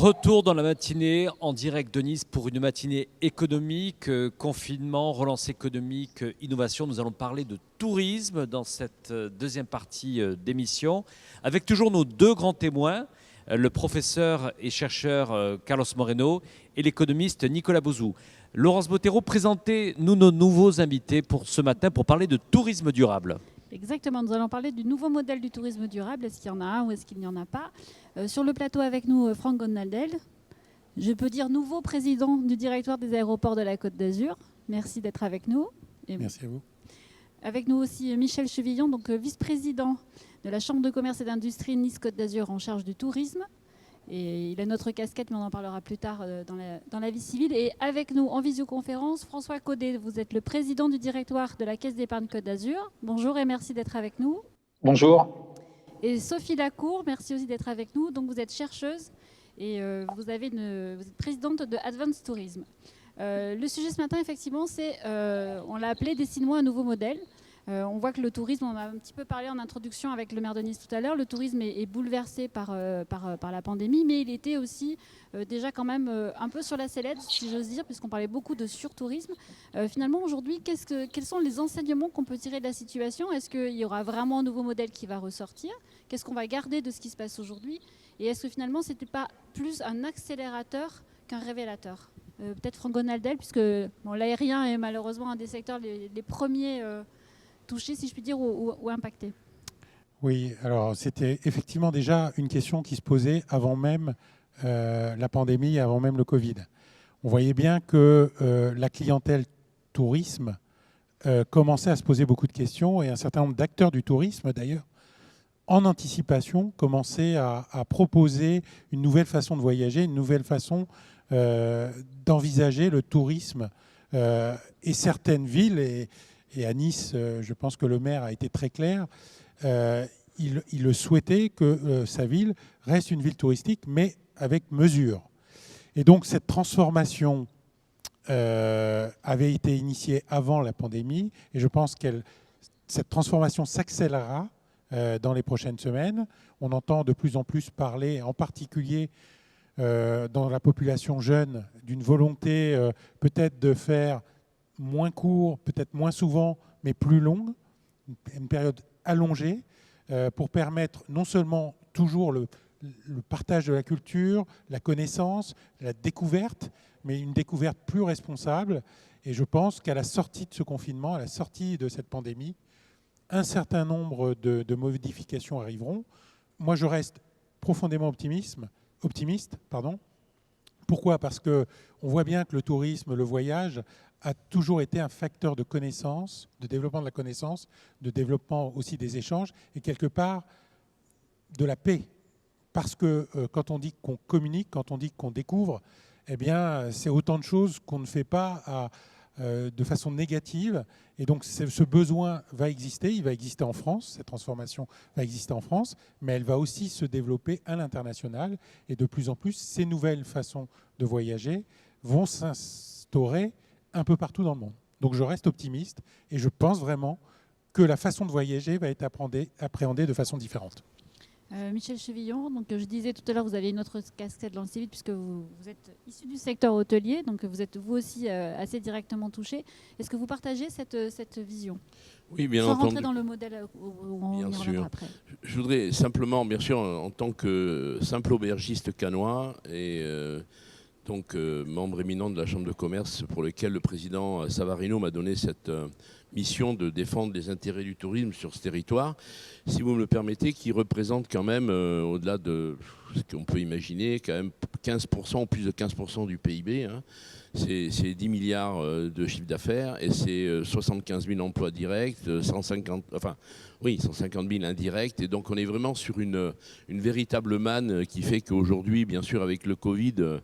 Retour dans la matinée en direct de Nice pour une matinée économique, confinement, relance économique, innovation. Nous allons parler de tourisme dans cette deuxième partie d'émission avec toujours nos deux grands témoins, le professeur et chercheur Carlos Moreno et l'économiste Nicolas Bouzou. Laurence Bottero, présentez-nous nos nouveaux invités pour ce matin pour parler de tourisme durable. Exactement, nous allons parler du nouveau modèle du tourisme durable. Est-ce qu'il y en a un ou est-ce qu'il n'y en a pas? Sur le plateau avec nous, Franck Gonaldel. Je peux dire nouveau président du directoire des aéroports de la Côte d'Azur. Merci d'être avec nous. Merci à vous. Avec nous aussi Michel Chevillon, donc vice-président de la Chambre de commerce et d'industrie Nice-Côte d'Azur en charge du tourisme. Et il a notre casquette, mais on en parlera plus tard dans la vie civile. Et avec nous en visioconférence, François Caudet, vous êtes le président du directoire de la Caisse d'épargne Côte d'Azur. Bonjour et merci d'être avec nous. Bonjour. Et Sophie Lacour, merci aussi d'être avec nous. Donc vous êtes chercheuse et vous êtes présidente de Advance Tourisme. Le sujet ce matin, effectivement, c'est, on l'a appelé « Dessine-moi un nouveau modèle ». On voit que le tourisme, on a un petit peu parlé en introduction avec le maire de Nice tout à l'heure, le tourisme est bouleversé par la pandémie, mais il était aussi déjà quand même un peu sur la sellette, si j'ose dire, puisqu'on parlait beaucoup de surtourisme. Finalement, aujourd'hui, quels sont les enseignements qu'on peut tirer de la situation? Est-ce qu'il y aura vraiment un nouveau modèle qui va ressortir? Qu'est-ce qu'on va garder de ce qui se passe aujourd'hui? Et est-ce que finalement, ce n'était pas plus un accélérateur qu'un révélateur? Peut-être Franck Gonaldel, puisque l'aérien est malheureusement un des secteurs les premiers touchés, si je puis dire, ou impactés. Oui, alors c'était effectivement déjà une question qui se posait avant même la pandémie, avant même le Covid. On voyait bien que la clientèle tourisme commençait à se poser beaucoup de questions et un certain nombre d'acteurs du tourisme, d'ailleurs, en anticipation, commençaient à proposer une nouvelle façon de voyager, une nouvelle façon d'envisager le tourisme. Et certaines villes, et à Nice, je pense que le maire a été très clair, il le souhaitait que sa ville reste une ville touristique, mais avec mesure. Et donc cette transformation avait été initiée avant la pandémie, et je pense que cette transformation s'accélérera dans les prochaines semaines. On entend de plus en plus parler, en particulier dans la population jeune, d'une volonté peut-être de faire moins court, peut-être moins souvent, mais plus longue, une période allongée, pour permettre non seulement toujours le partage de la culture, la connaissance, la découverte, mais une découverte plus responsable. Et je pense qu'à la sortie de ce confinement, à la sortie de cette pandémie, un certain nombre de modifications arriveront. Moi, je reste profondément optimiste. Pourquoi ? Parce qu'on voit bien que le tourisme, le voyage, a toujours été un facteur de connaissance, de développement de la connaissance, de développement aussi des échanges et quelque part de la paix. Parce que quand on dit qu'on communique, quand on dit qu'on découvre, eh bien, c'est autant de choses qu'on ne fait pas de façon négative. Et donc, ce besoin va exister. Il va exister en France. Cette transformation va exister en France. Mais elle va aussi se développer à l'international. Et de plus en plus, ces nouvelles façons de voyager vont s'instaurer un peu partout dans le monde. Donc, je reste optimiste. Et je pense vraiment que la façon de voyager va être appréhendée de façon différente. Michel Chevillon, donc je disais tout à l'heure, vous avez une autre casquette dans le civil puisque vous êtes issu du secteur hôtelier, donc vous êtes vous aussi assez directement touché. Est-ce que vous partagez cette vision? Oui, bien Sans entendu. rentrer dans le modèle où on Bien y sûr. reviendra après. Je voudrais simplement, bien sûr, en tant que simple aubergiste canois et donc membre éminent de la Chambre de commerce pour lequel le président Savarino m'a donné cette mission de défendre les intérêts du tourisme sur ce territoire, si vous me le permettez, qui représente quand même, au-delà de ce qu'on peut imaginer, quand même 15% ou plus de 15% du PIB. Hein. C'est 10 milliards de chiffre d'affaires et c'est 75 000 emplois directs, 150 000 indirects. Et donc on est vraiment sur une véritable manne qui fait qu'aujourd'hui, bien sûr, avec le Covid,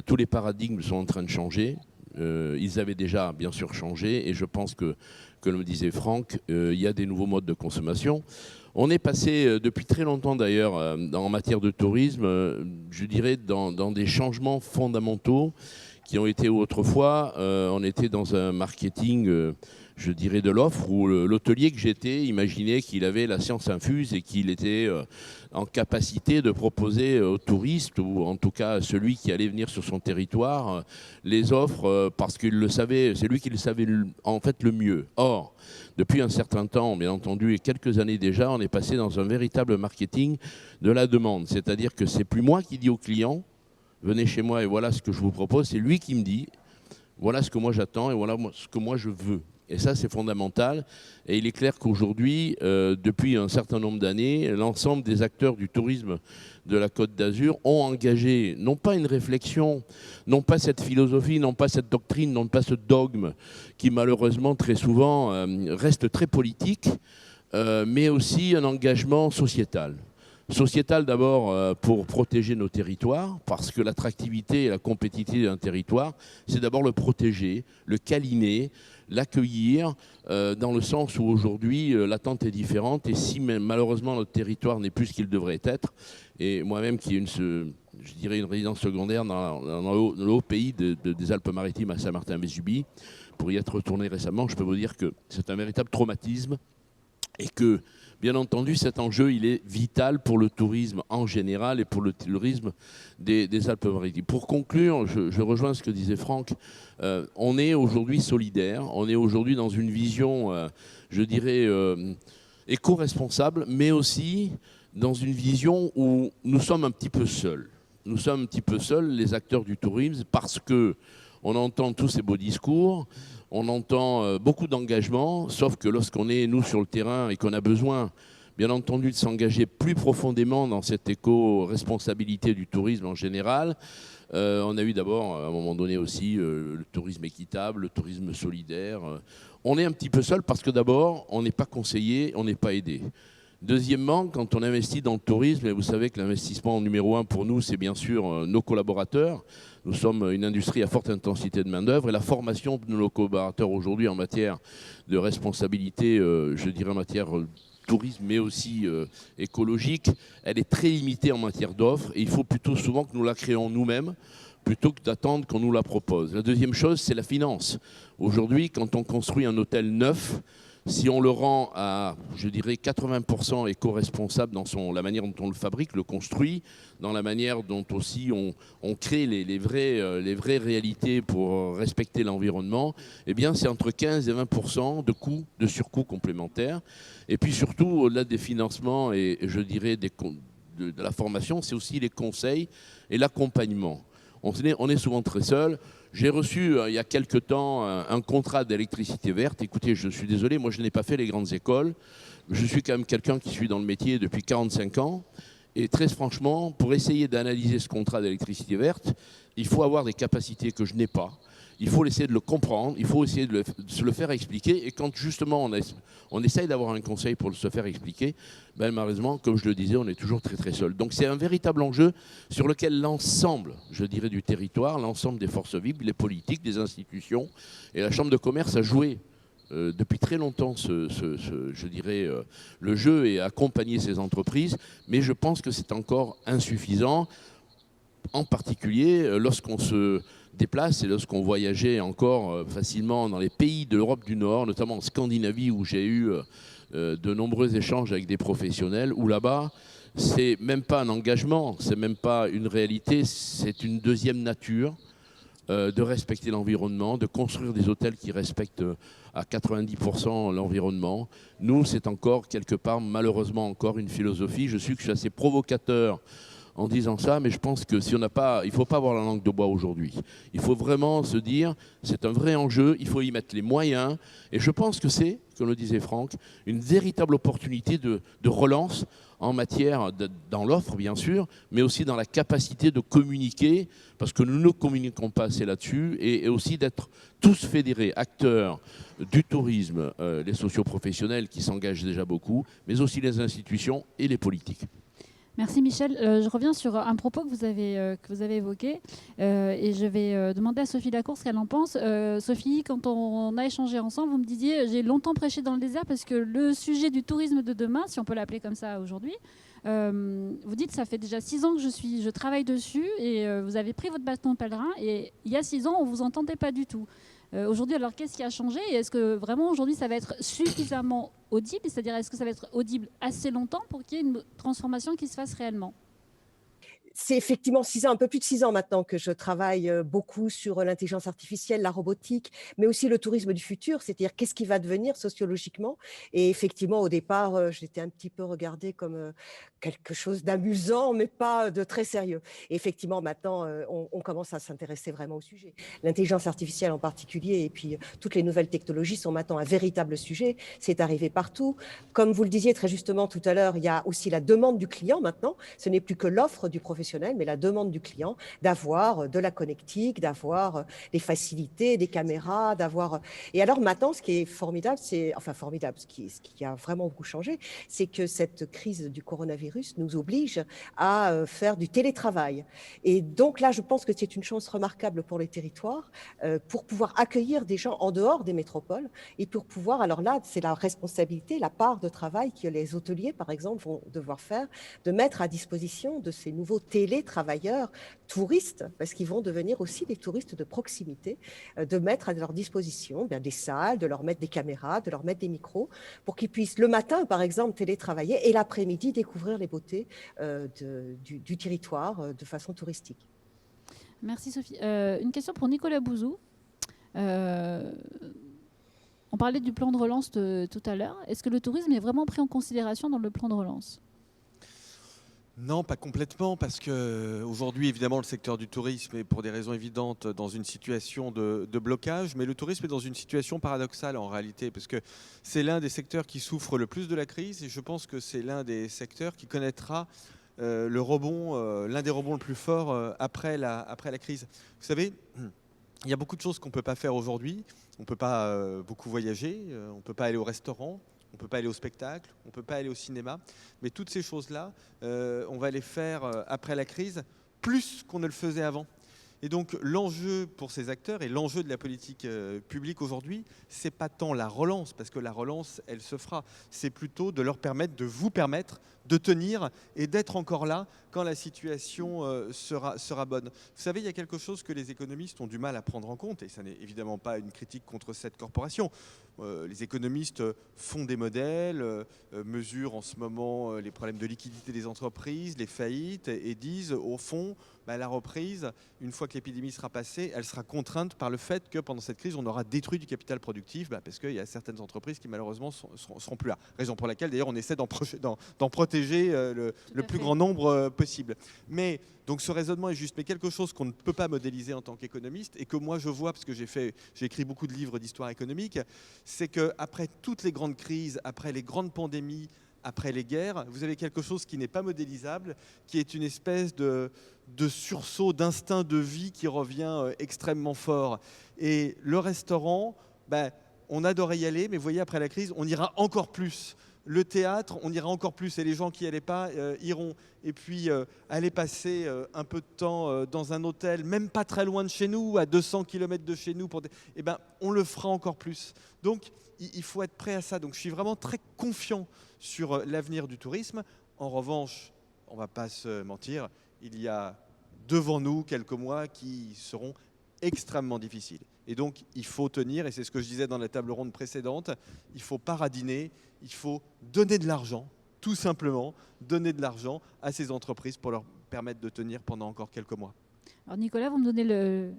tous les paradigmes sont en train de changer. Ils avaient déjà bien sûr changé et je pense que, comme le disait Franck, il y a des nouveaux modes de consommation. On est passé depuis très longtemps d'ailleurs en matière de tourisme, je dirais dans des changements fondamentaux qui ont été autrefois, on était dans un marketing je dirais, de l'offre, où l'hôtelier que j'étais imaginait qu'il avait la science infuse et qu'il était en capacité de proposer aux touristes, ou en tout cas à celui qui allait venir sur son territoire, les offres parce qu'il le savait, c'est lui qui le savait en fait le mieux. Or, depuis un certain temps, bien entendu, et quelques années déjà, on est passé dans un véritable marketing de la demande. C'est-à-dire que c'est plus moi qui dis au client, venez chez moi et voilà ce que je vous propose, c'est lui qui me dit, voilà ce que moi j'attends et voilà ce que moi je veux. Et ça, c'est fondamental. Et il est clair qu'aujourd'hui, depuis un certain nombre d'années, l'ensemble des acteurs du tourisme de la Côte d'Azur ont engagé, non pas une réflexion, non pas cette philosophie, non pas cette doctrine, non pas ce dogme, qui malheureusement très souvent reste très politique, mais aussi un engagement sociétal. Sociétal d'abord pour protéger nos territoires, parce que l'attractivité et la compétitivité d'un territoire, c'est d'abord le protéger, le câliner, l'accueillir, dans le sens où aujourd'hui l'attente est différente, et si malheureusement notre territoire n'est plus ce qu'il devrait être, et moi-même qui ai je dirais une résidence secondaire dans le haut pays des Alpes-Maritimes à Saint-Martin-Vésubie, pour y être retourné récemment, je peux vous dire que c'est un véritable traumatisme, et que bien entendu, cet enjeu, il est vital pour le tourisme en général et pour le tourisme des Alpes-Maritimes. Pour conclure, je rejoins ce que disait Franck. On est aujourd'hui solidaire, on est aujourd'hui dans une vision, je dirais, éco-responsable, mais aussi dans une vision où nous sommes un petit peu seuls. Nous sommes un petit peu seuls, les acteurs du tourisme, parce qu'on entend tous ces beaux discours. On entend beaucoup d'engagement, sauf que lorsqu'on est, nous, sur le terrain et qu'on a besoin, bien entendu, de s'engager plus profondément dans cette éco-responsabilité du tourisme en général, on a eu d'abord, à un moment donné aussi, le tourisme équitable, le tourisme solidaire. On est un petit peu seul parce que d'abord, on n'est pas conseillé, on n'est pas aidé. Deuxièmement, quand on investit dans le tourisme, et vous savez que l'investissement numéro 1 pour nous, c'est bien sûr nos collaborateurs. Nous sommes une industrie à forte intensité de main-d'œuvre et la formation de nos collaborateurs aujourd'hui en matière de responsabilité, je dirais en matière tourisme, mais aussi écologique, elle est très limitée en matière d'offres et il faut plutôt souvent que nous la créons nous-mêmes plutôt que d'attendre qu'on nous la propose. La deuxième chose, c'est la finance. Aujourd'hui, quand on construit un hôtel neuf, si on le rend à, je dirais, 80% éco-responsable dans la manière dont on le fabrique, le construit, dans la manière dont aussi on crée les vraies réalités pour respecter l'environnement, eh bien c'est entre 15 et 20% de surcoûts complémentaires. Et puis surtout, au-delà des financements et je dirais de la formation, c'est aussi les conseils et l'accompagnement. On est souvent très seul. J'ai reçu il y a quelque temps un contrat d'électricité verte. Écoutez, je suis désolé, moi je n'ai pas fait les grandes écoles. Je suis quand même quelqu'un qui suis dans le métier depuis 45 ans. Et très franchement, pour essayer d'analyser ce contrat d'électricité verte, il faut avoir des capacités que je n'ai pas. Il faut essayer de le comprendre, il faut essayer de se le faire expliquer. Et quand justement on essaye d'avoir un conseil pour se faire expliquer, ben, malheureusement, comme je le disais, on est toujours très très seul. Donc c'est un véritable enjeu sur lequel l'ensemble, je dirais, du territoire, l'ensemble des forces vives, les politiques, les institutions et la Chambre de commerce a joué depuis très longtemps je dirais, le jeu et accompagner ces entreprises. Mais je pense que c'est encore insuffisant, en particulier lorsqu'on se déplace et lorsqu'on voyageait encore facilement dans les pays de l'Europe du Nord, notamment en Scandinavie où j'ai eu de nombreux échanges avec des professionnels, où là-bas, c'est même pas un engagement, c'est même pas une réalité, c'est une deuxième nature de respecter l'environnement, de construire des hôtels qui respectent à 90% l'environnement. Nous, c'est encore quelque part, malheureusement encore une philosophie. Je suis assez provocateur en disant ça, mais je pense que si on n'a pas, il ne faut pas avoir la langue de bois aujourd'hui. Il faut vraiment se dire, c'est un vrai enjeu, il faut y mettre les moyens. Et je pense que c'est, comme le disait Franck, une véritable opportunité de relance en matière dans l'offre, bien sûr, mais aussi dans la capacité de communiquer, parce que nous ne communiquons pas assez là-dessus, et aussi d'être tous fédérés, acteurs du tourisme, les socioprofessionnels qui s'engagent déjà beaucoup, mais aussi les institutions et les politiques. Merci Michel. Je reviens sur un propos que vous avez évoqué et je vais demander à Sophie Lacour ce qu'elle en pense. Sophie, quand on a échangé ensemble, vous me disiez j'ai longtemps prêché dans le désert parce que le sujet du tourisme de demain, si on peut l'appeler comme ça aujourd'hui, vous dites ça fait déjà 6 ans que je travaille dessus et vous avez pris votre bâton de pèlerin et il y a 6 ans on ne vous entendait pas du tout. Aujourd'hui, alors qu'est-ce qui a changé? Et est-ce que vraiment aujourd'hui ça va être suffisamment audible? C'est-à-dire est-ce que ça va être audible assez longtemps pour qu'il y ait une transformation qui se fasse réellement? C'est effectivement 6 ans, un peu plus de 6 ans maintenant que je travaille beaucoup sur l'intelligence artificielle, la robotique, mais aussi le tourisme du futur, c'est-à-dire qu'est-ce qui va devenir sociologiquement. Et effectivement, au départ, j'étais un petit peu regardée comme quelque chose d'amusant, mais pas de très sérieux. Et effectivement, maintenant, on commence à s'intéresser vraiment au sujet. L'intelligence artificielle en particulier, et puis toutes les nouvelles technologies sont maintenant un véritable sujet. C'est arrivé partout. Comme vous le disiez très justement tout à l'heure, il y a aussi la demande du client maintenant. Ce n'est plus que l'offre du professionnel, mais la demande du client d'avoir de la connectique, d'avoir des facilités, des caméras, d'avoir... Et alors maintenant, ce qui est formidable, ce qui a vraiment beaucoup changé, c'est que cette crise du coronavirus nous oblige à faire du télétravail. Et donc là, je pense que c'est une chance remarquable pour les territoires, pour pouvoir accueillir des gens en dehors des métropoles et pour pouvoir, alors là, c'est la responsabilité, la part de travail que les hôteliers, par exemple, vont devoir faire, de mettre à disposition de ces nouveaux télétravailleurs touristes, parce qu'ils vont devenir aussi des touristes de proximité, de mettre à leur disposition des salles, de leur mettre des caméras, de leur mettre des micros, pour qu'ils puissent le matin, par exemple, télétravailler et l'après-midi découvrir les beautés du territoire de façon touristique. Merci Sophie. Une question pour Nicolas Bouzou. On parlait du plan de relance tout à l'heure. Est-ce que le tourisme est vraiment pris en considération dans le plan de relance ? Non, pas complètement, parce qu'aujourd'hui, évidemment, le secteur du tourisme est, pour des raisons évidentes, dans une situation de blocage, mais le tourisme est dans une situation paradoxale en réalité, parce que c'est l'un des secteurs qui souffre le plus de la crise, et je pense que c'est l'un des secteurs qui connaîtra le rebond, l'un des rebonds le plus fort après la crise. Vous savez, il y a beaucoup de choses qu'on ne peut pas faire aujourd'hui. On ne peut pas beaucoup voyager, on ne peut pas aller au restaurant, on ne peut pas aller au spectacle, on ne peut pas aller au cinéma. Mais toutes ces choses-là, on va les faire après la crise, plus qu'on ne le faisait avant. Et donc l'enjeu pour ces acteurs et l'enjeu de la politique publique aujourd'hui, c'est pas tant la relance, parce que la relance, elle se fera. C'est plutôt de leur permettre, de vous permettre de tenir et d'être encore là quand la situation sera bonne. Vous savez, il y a quelque chose que les économistes ont du mal à prendre en compte, et ça n'est évidemment pas une critique contre cette corporation. Les économistes font des modèles, mesurent en ce moment les problèmes de liquidité des entreprises, les faillites, et disent au fond, la reprise, une fois que l'épidémie sera passée, elle sera contrainte par le fait que pendant cette crise, on aura détruit du capital productif, parce qu'il y a certaines entreprises qui malheureusement seront plus là. Raison pour laquelle d'ailleurs on essaie d'en protéger le plus grand nombre possible. Mais donc ce raisonnement est juste, mais quelque chose qu'on ne peut pas modéliser en tant qu'économiste et que moi je vois, parce que j'ai écrit beaucoup de livres d'histoire économique, c'est qu'après toutes les grandes crises, après les grandes pandémies, après les guerres, vous avez quelque chose qui n'est pas modélisable, qui est une espèce de sursaut d'instinct de vie qui revient extrêmement fort. Et le restaurant, on adorait y aller, mais vous voyez, après la crise, on ira encore plus. Le théâtre, on ira encore plus, et les gens qui n'y allaient pas iront. Et puis, aller passer un peu de temps dans un hôtel, même pas très loin de chez nous, à 200 km de chez nous, on le fera encore plus. Donc, il faut être prêt à ça. Donc, je suis vraiment très confiant sur l'avenir du tourisme. En revanche, on ne va pas se mentir, il y a devant nous quelques mois qui seront extrêmement difficiles. Et donc, il faut tenir, et c'est ce que je disais dans la table ronde précédente, il faut paradiner, il faut donner de l'argent, tout simplement, donner de l'argent à ces entreprises pour leur permettre de tenir pendant encore quelques mois. Alors Nicolas, vous me donnez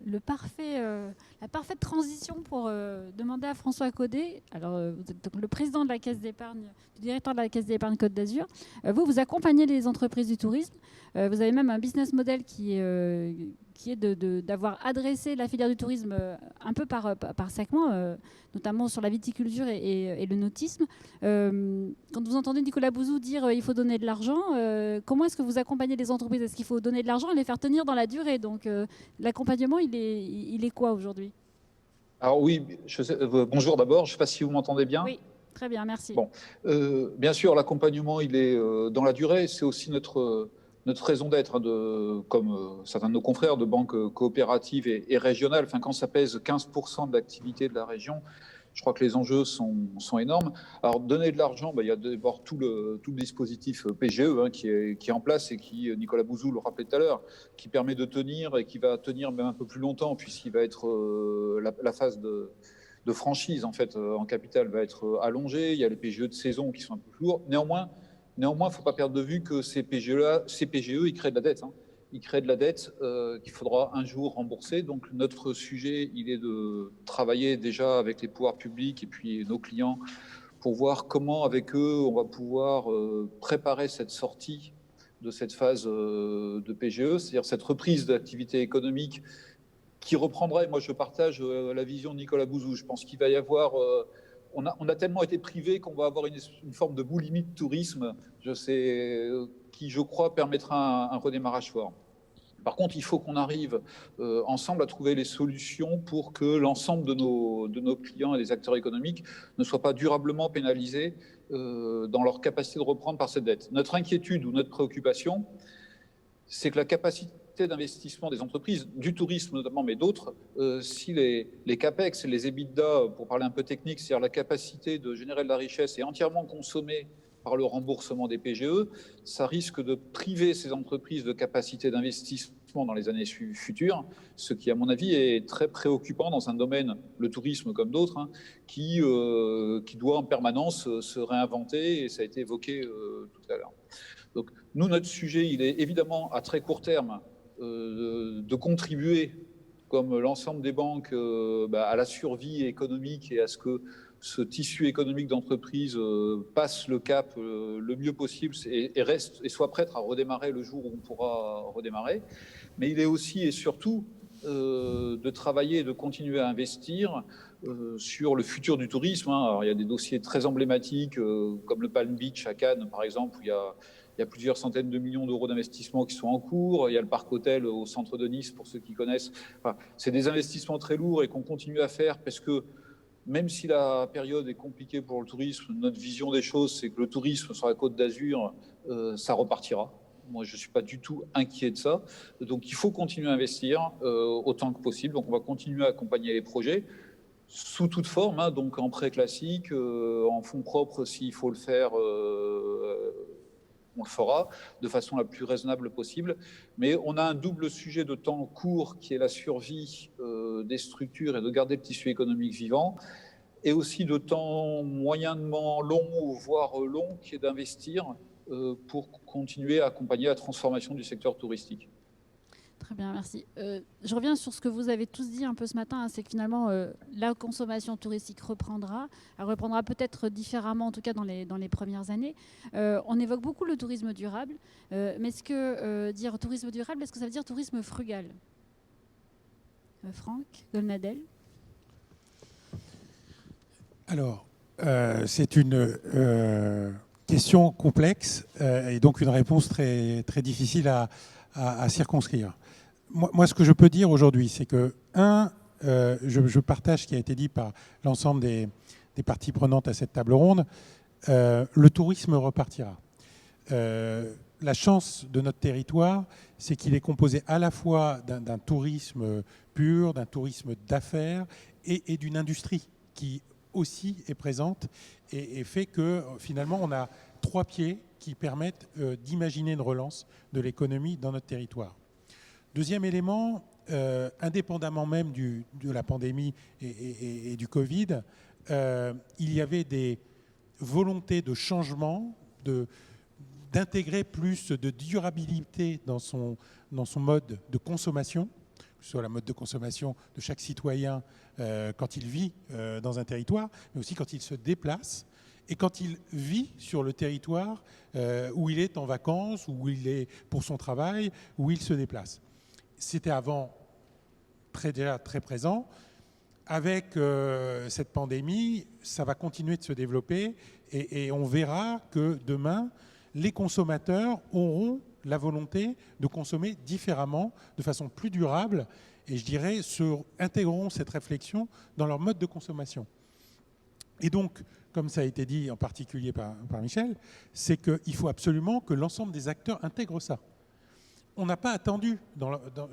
la parfaite transition pour demander à François Caudet. Alors, vous êtes donc le président de la Caisse d'épargne, le directeur de la Caisse d'épargne Côte d'Azur. Vous accompagnez les entreprises du tourisme. Vous avez même un business model qui est d'avoir adressé la filière du tourisme un peu par segment, notamment sur la viticulture et le nautisme. Quand vous entendez Nicolas Bouzou dire il faut donner de l'argent, comment est-ce que vous accompagnez les entreprises? Est-ce qu'il faut donner de l'argent et les faire tenir dans la durée? Donc l'accompagnement, il est quoi aujourd'hui? Alors oui, bonjour d'abord, je ne sais pas si vous m'entendez bien. Oui, très bien, merci. Bon, bien sûr, l'accompagnement, il est dans la durée, c'est aussi notre raison d'être, comme certains de nos confrères de banques coopératives et régionales. Enfin, quand ça pèse 15% de l'activité de la région, Je crois que les enjeux sont énormes. Alors, donner de l'argent, il y a d'abord tout le dispositif PGE qui est en place et qui, Nicolas Bouzou le rappelait tout à l'heure, qui permet de tenir et qui va tenir même un peu plus longtemps, puisqu'il va être la phase de franchise en fait en capital va être allongée. Il y a les PGE de saison qui sont un peu plus lourds. Néanmoins, il ne faut pas perdre de vue que ces PGE, ils créent de la dette. Ils créent de la dette qu'il faudra un jour rembourser. Donc notre sujet, il est de travailler déjà avec les pouvoirs publics et puis nos clients pour voir comment avec eux on va pouvoir préparer cette sortie de cette phase de PGE, c'est-à-dire cette reprise de l'activité économique qui reprendrait. Moi, je partage la vision de Nicolas Bouzou. Je pense qu'il va y avoir... on a tellement été privé qu'on va avoir une forme de boulimie de tourisme, qui, je crois, permettra un redémarrage fort. Par contre, il faut qu'on arrive ensemble à trouver les solutions pour que l'ensemble de nos clients et des acteurs économiques ne soient pas durablement pénalisés dans leur capacité de reprendre par cette dette. Notre inquiétude ou notre préoccupation, c'est que la capacité d'investissement des entreprises, du tourisme notamment, mais d'autres, si les CAPEX et les EBITDA, pour parler un peu technique, c'est-à-dire la capacité de générer de la richesse est entièrement consommée par le remboursement des PGE, ça risque de priver ces entreprises de capacité d'investissement dans les années futures, ce qui, à mon avis, est très préoccupant dans un domaine, le tourisme comme d'autres, qui doit en permanence se réinventer, et ça a été évoqué tout à l'heure. Donc, nous, notre sujet, il est évidemment à très court terme de contribuer, comme l'ensemble des banques, à la survie économique et à ce que ce tissu économique d'entreprise passe le cap le mieux possible et soit prête à redémarrer le jour où on pourra redémarrer. Mais il est aussi et surtout de travailler et de continuer à investir sur le futur du tourisme. Alors, il y a des dossiers très emblématiques comme le Palm Beach à Cannes, par exemple, où il y a plusieurs centaines de millions d'euros d'investissements qui sont en cours. Il y a le parc hôtel au centre de Nice, pour ceux qui connaissent. Enfin, c'est des investissements très lourds et qu'on continue à faire parce que même si la période est compliquée pour le tourisme, notre vision des choses, c'est que le tourisme sur la Côte d'Azur, ça repartira. Moi, je ne suis pas du tout inquiet de ça. Donc, il faut continuer à investir autant que possible. Donc, on va continuer à accompagner les projets sous toute forme, donc en prêt classique, en fonds propres s'il faut le faire, on le fera de façon la plus raisonnable possible. Mais on a un double sujet de temps court qui est la survie des structures et de garder le tissu économique vivant, et aussi de temps moyennement long, voire long, qui est d'investir pour continuer à accompagner la transformation du secteur touristique. Très bien, merci. Je reviens sur ce que vous avez tous dit un peu ce matin, c'est que finalement, la consommation touristique reprendra. Elle reprendra peut-être différemment, en tout cas dans les premières années. On évoque beaucoup le tourisme durable, mais est-ce que dire tourisme durable, est-ce que ça veut dire tourisme frugal ? Franck Golnadel ? Alors, c'est une question complexe et donc une réponse très, très difficile à circonscrire. Moi, ce que je peux dire aujourd'hui, c'est que, je partage ce qui a été dit par l'ensemble des parties prenantes à cette table ronde, le tourisme repartira. La chance de notre territoire, c'est qu'il est composé à la fois d'un tourisme pur, d'un tourisme d'affaires et d'une industrie qui aussi est présente et fait que finalement on a 3 pieds qui permettent d'imaginer une relance de l'économie dans notre territoire. Deuxième élément, indépendamment même de la pandémie et du Covid, il y avait des volontés de changement, d'intégrer plus de durabilité dans son mode de consommation, que ce soit la mode de consommation de chaque citoyen quand il vit dans un territoire, mais aussi quand il se déplace et quand il vit sur le territoire où il est en vacances, où il est pour son travail, où il se déplace. C'était avant déjà très présent. Avec cette pandémie, ça va continuer de se développer et on verra que demain, les consommateurs auront la volonté de consommer différemment, de façon plus durable, et je dirais, intégreront cette réflexion dans leur mode de consommation. Et donc, comme ça a été dit en particulier par Michel, c'est qu'il faut absolument que l'ensemble des acteurs intègrent ça. On n'a pas attendu,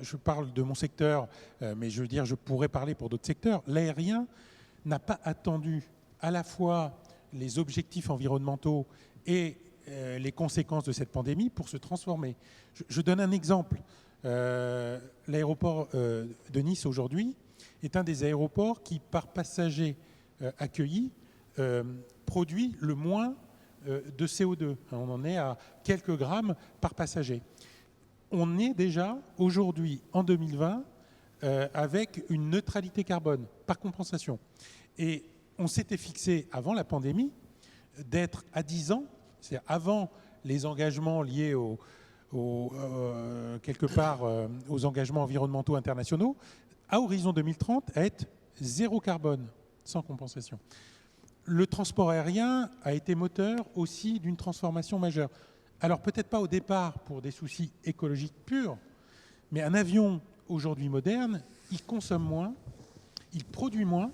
je parle de mon secteur, mais je veux dire, je pourrais parler pour d'autres secteurs, l'aérien n'a pas attendu à la fois les objectifs environnementaux et les conséquences de cette pandémie pour se transformer. Je donne un exemple. L'aéroport de Nice aujourd'hui est un des aéroports qui, par passager accueilli, produit le moins de CO2. On en est à quelques grammes par passager. On est déjà aujourd'hui, en 2020, avec une neutralité carbone par compensation. Et on s'était fixé, avant la pandémie, d'être à 10 ans, c'est-à-dire avant les engagements liés quelque part aux engagements environnementaux internationaux, à horizon 2030, à être zéro carbone, sans compensation. Le transport aérien a été moteur aussi d'une transformation majeure. Alors peut-être pas au départ pour des soucis écologiques purs, mais un avion aujourd'hui moderne, il consomme moins, il produit moins.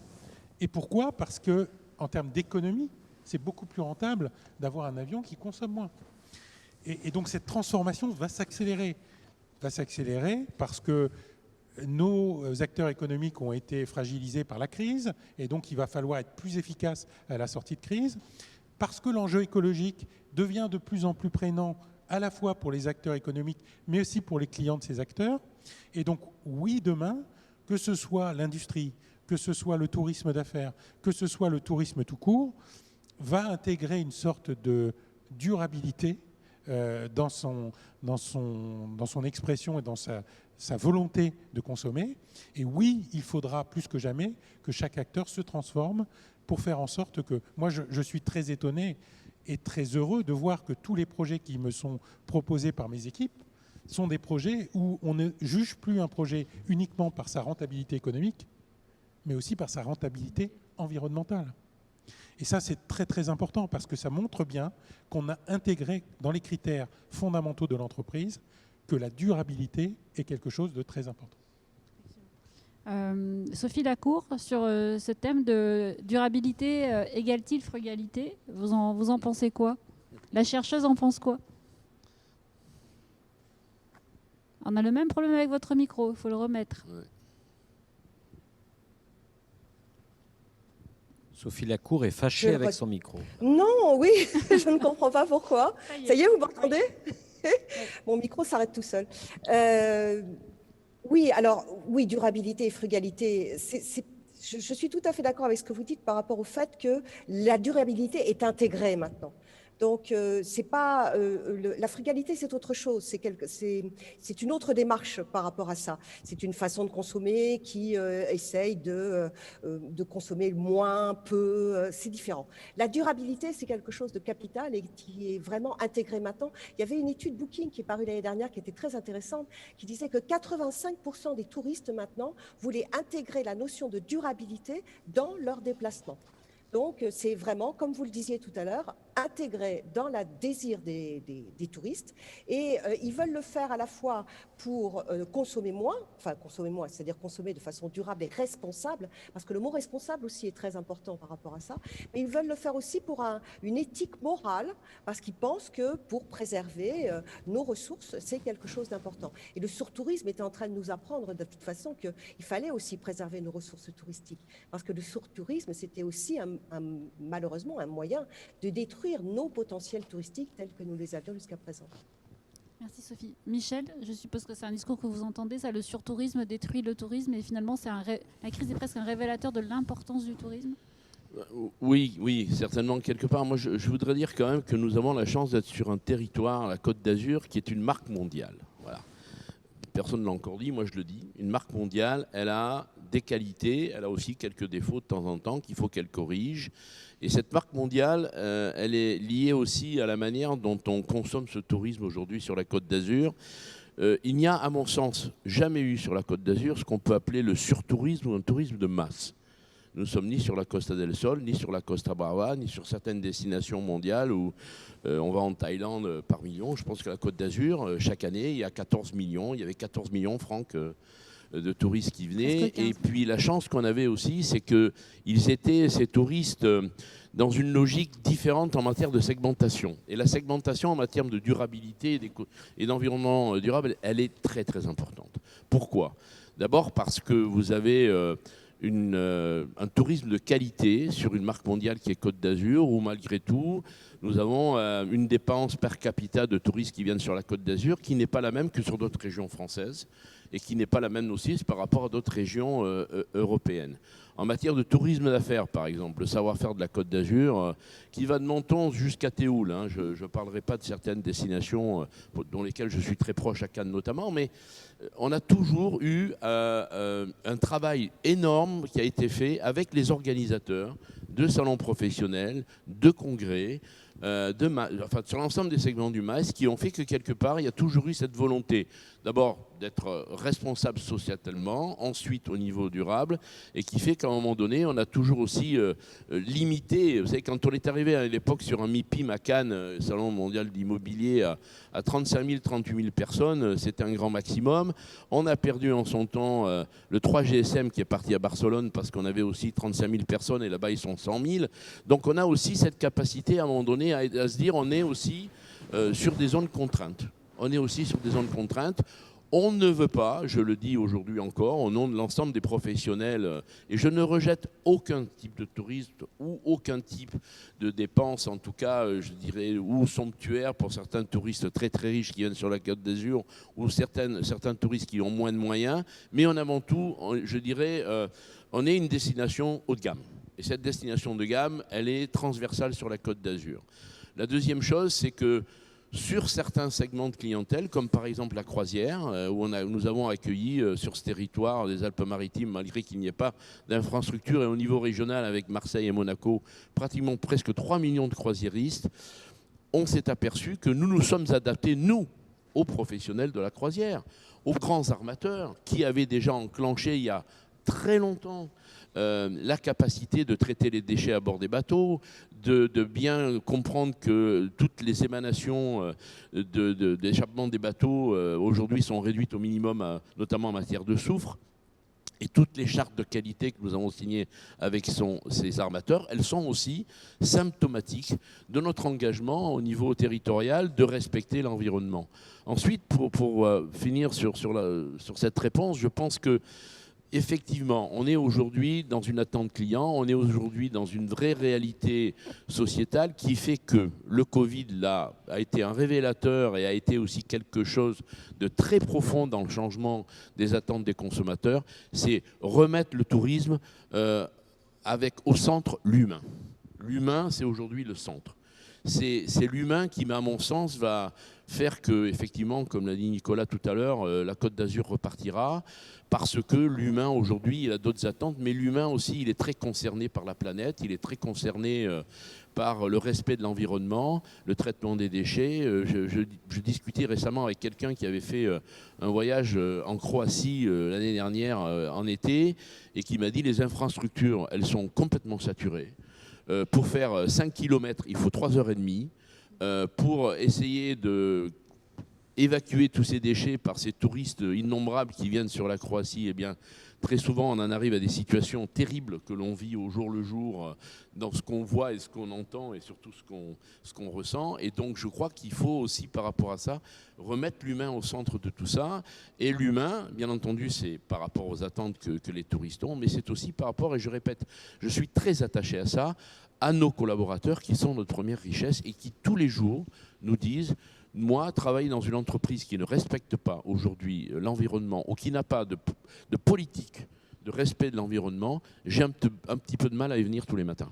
Et pourquoi ? Parce que en termes d'économie, c'est beaucoup plus rentable d'avoir un avion qui consomme moins. Et donc cette transformation va s'accélérer. Va s'accélérer parce que nos acteurs économiques ont été fragilisés par la crise et donc il va falloir être plus efficace à la sortie de crise. Parce que l'enjeu écologique devient de plus en plus prégnant à la fois pour les acteurs économiques mais aussi pour les clients de ces acteurs. Et donc oui, demain, que ce soit l'industrie, que ce soit le tourisme d'affaires, que ce soit le tourisme tout court, va intégrer une sorte de durabilité dans son expression et dans sa volonté de consommer. Et oui, il faudra plus que jamais que chaque acteur se transforme pour faire en sorte que... Moi, je suis très étonné et très heureux de voir que tous les projets qui me sont proposés par mes équipes sont des projets où on ne juge plus un projet uniquement par sa rentabilité économique, mais aussi par sa rentabilité environnementale. Et ça, c'est très très important parce que ça montre bien qu'on a intégré dans les critères fondamentaux de l'entreprise que la durabilité est quelque chose de très important. Sophie Lacour, sur ce thème de durabilité, égale-t-il frugalité, vous en pensez quoi ? La chercheuse en pense quoi ? On a le même problème avec votre micro, il faut le remettre. Ouais. Sophie Lacour est fâchée avec son micro. Non, oui, je ne comprends pas pourquoi. Ça y est, vous m'entendez ? Mon micro s'arrête tout seul. Oui, alors, oui, durabilité et frugalité, je suis tout à fait d'accord avec ce que vous dites par rapport au fait que la durabilité est intégrée maintenant. Donc, c'est pas la frugalité, c'est autre chose. C'est une autre démarche par rapport à ça. C'est une façon de consommer qui essaye de consommer moins, peu. C'est différent. La durabilité, c'est quelque chose de capital et qui est vraiment intégré maintenant. Il y avait une étude Booking qui est parue l'année dernière qui était très intéressante, qui disait que 85% des touristes maintenant voulaient intégrer la notion de durabilité dans leur déplacement. Donc, c'est vraiment, comme vous le disiez tout à l'heure, intégré dans le désir des touristes. Et ils veulent le faire à la fois pour consommer moins, c'est-à-dire consommer de façon durable et responsable, parce que le mot responsable aussi est très important par rapport à ça. Mais ils veulent le faire aussi pour une éthique morale, parce qu'ils pensent que pour préserver nos ressources, c'est quelque chose d'important. Et le surtourisme était en train de nous apprendre de toute façon qu'il fallait aussi préserver nos ressources touristiques. Parce que le surtourisme, c'était aussi malheureusement un moyen de détruire nos potentiels touristiques tels que nous les avions jusqu'à présent. Merci Sophie. Michel, je suppose que c'est un discours que vous entendez, ça, le surtourisme détruit le tourisme et finalement la crise est presque un révélateur de l'importance du tourisme. Oui, certainement quelque part. Moi, je voudrais dire quand même que nous avons la chance d'être sur un territoire, la Côte d'Azur, qui est une marque mondiale. Voilà. Personne ne l'a encore dit, moi je le dis. Une marque mondiale, elle a des qualités, elle a aussi quelques défauts de temps en temps qu'il faut qu'elle corrige. Et cette marque mondiale, elle est liée aussi à la manière dont on consomme ce tourisme aujourd'hui sur la Côte d'Azur. Il n'y a, à mon sens, jamais eu sur la Côte d'Azur ce qu'on peut appeler le surtourisme ou un tourisme de masse. Nous ne sommes ni sur la Costa del Sol, ni sur la Costa Brava, ni sur certaines destinations mondiales où on va en Thaïlande par million. Je pense que la Côte d'Azur, chaque année, il y a 14 millions. Il y avait 14 millions, Franck, de touristes qui venaient. Et puis la chance qu'on avait aussi, c'est qu'ils étaient, ces touristes, dans une logique différente en matière de segmentation. Et la segmentation en matière de durabilité et d'environnement durable, elle est très très importante. Pourquoi ? D'abord parce que vous avez un tourisme de qualité sur une marque mondiale qui est Côte d'Azur, où malgré tout, nous avons une dépense per capita de touristes qui viennent sur la Côte d'Azur qui n'est pas la même que sur d'autres régions françaises et qui n'est pas la même aussi par rapport à d'autres régions européennes. En matière de tourisme d'affaires, par exemple, le savoir-faire de la Côte d'Azur, qui va de Menton jusqu'à Théoul. Hein. Je ne parlerai pas de certaines destinations dont lesquelles je suis très proche, à Cannes notamment, mais on a toujours eu un travail énorme qui a été fait avec les organisateurs de salons professionnels, de congrès, sur l'ensemble des segments du MAS, qui ont fait que quelque part, il y a toujours eu cette volonté, d'abord d'être responsable socialement, ensuite au niveau durable, et qui fait qu'à un moment donné, on a toujours aussi limité. Vous savez, quand on est arrivé à l'époque sur un MIPIM à Cannes, Salon mondial d'immobilier, à 35 000, 38 000 personnes, c'était un grand maximum. On a perdu en son temps le 3GSM qui est parti à Barcelone parce qu'on avait aussi 35 000 personnes et là-bas ils sont 100 000. Donc on a aussi cette capacité à un moment donné à se dire on est aussi sur des zones contraintes. On est aussi sur des zones contraintes. On ne veut pas, je le dis aujourd'hui encore, au nom de l'ensemble des professionnels, et je ne rejette aucun type de tourisme ou aucun type de dépenses, en tout cas, je dirais, ou somptuaires pour certains touristes très très riches qui viennent sur la Côte d'Azur, ou certains touristes qui ont moins de moyens, mais en avant tout, je dirais, on est une destination haut de gamme. Et cette destination de gamme, elle est transversale sur la Côte d'Azur. La deuxième chose, c'est que sur certains segments de clientèle, comme par exemple la croisière, où nous avons accueilli sur ce territoire des Alpes-Maritimes, malgré qu'il n'y ait pas d'infrastructure, et au niveau régional avec Marseille et Monaco, pratiquement presque 3 millions de croisiéristes, on s'est aperçu que nous nous sommes adaptés, nous, aux professionnels de la croisière, aux grands armateurs, qui avaient déjà enclenché il y a très longtemps la capacité de traiter les déchets à bord des bateaux, de bien comprendre que toutes les émanations d'échappement des bateaux aujourd'hui sont réduites au minimum, notamment en matière de soufre. Et toutes les chartes de qualité que nous avons signées avec ces armateurs, elles sont aussi symptomatiques de notre engagement au niveau territorial de respecter l'environnement. Ensuite, pour finir sur cette réponse, je pense que effectivement, on est aujourd'hui dans une attente client, on est aujourd'hui dans une vraie réalité sociétale qui fait que le Covid là, a été un révélateur et a été aussi quelque chose de très profond dans le changement des attentes des consommateurs. C'est remettre le tourisme avec au centre l'humain. L'humain, c'est aujourd'hui le centre. C'est l'humain qui, à mon sens, va faire que, effectivement, comme l'a dit Nicolas tout à l'heure, la Côte d'Azur repartira parce que l'humain, aujourd'hui, il a d'autres attentes, mais l'humain aussi, il est très concerné par la planète, il est très concerné par le respect de l'environnement, le traitement des déchets. Je discutais récemment avec quelqu'un qui avait fait un voyage en Croatie l'année dernière, en été, et qui m'a dit les infrastructures, elles sont complètement saturées. Pour faire 5 km, il faut 3h30. Pour essayer d'évacuer tous ces déchets par ces touristes innombrables qui viennent sur la Croatie, eh bien, très souvent on en arrive à des situations terribles que l'on vit au jour le jour dans ce qu'on voit et ce qu'on entend et surtout ce qu'on ressent. Et donc je crois qu'il faut aussi par rapport à ça remettre l'humain au centre de tout ça. Et l'humain, bien entendu, c'est par rapport aux attentes que les touristes ont, mais c'est aussi par rapport, et je répète, je suis très attaché à ça, à nos collaborateurs qui sont notre première richesse et qui tous les jours nous disent moi, travailler dans une entreprise qui ne respecte pas aujourd'hui l'environnement ou qui n'a pas de politique de respect de l'environnement, j'ai un petit peu de mal à y venir tous les matins.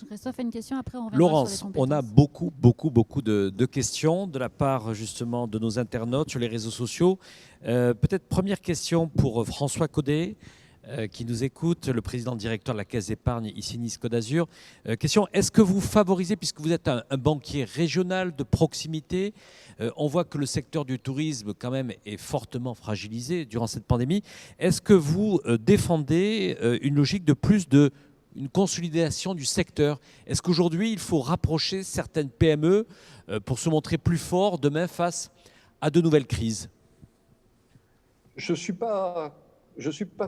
Christophe a une question, après on reviendra Laurence, sur les compétences. on a beaucoup de questions de la part justement de nos internautes sur les réseaux sociaux. Peut-être première question pour François Caudet, qui nous écoute, le président directeur de la Caisse d'épargne ici Nice Côte d'Azur. Question, est-ce que vous favorisez, puisque vous êtes un banquier régional de proximité, on voit que le secteur du tourisme quand même est fortement fragilisé durant cette pandémie, est-ce que vous défendez une logique de une consolidation du secteur? Est-ce qu'aujourd'hui il faut rapprocher certaines PME pour se montrer plus fort demain face à de nouvelles crises? Je suis pas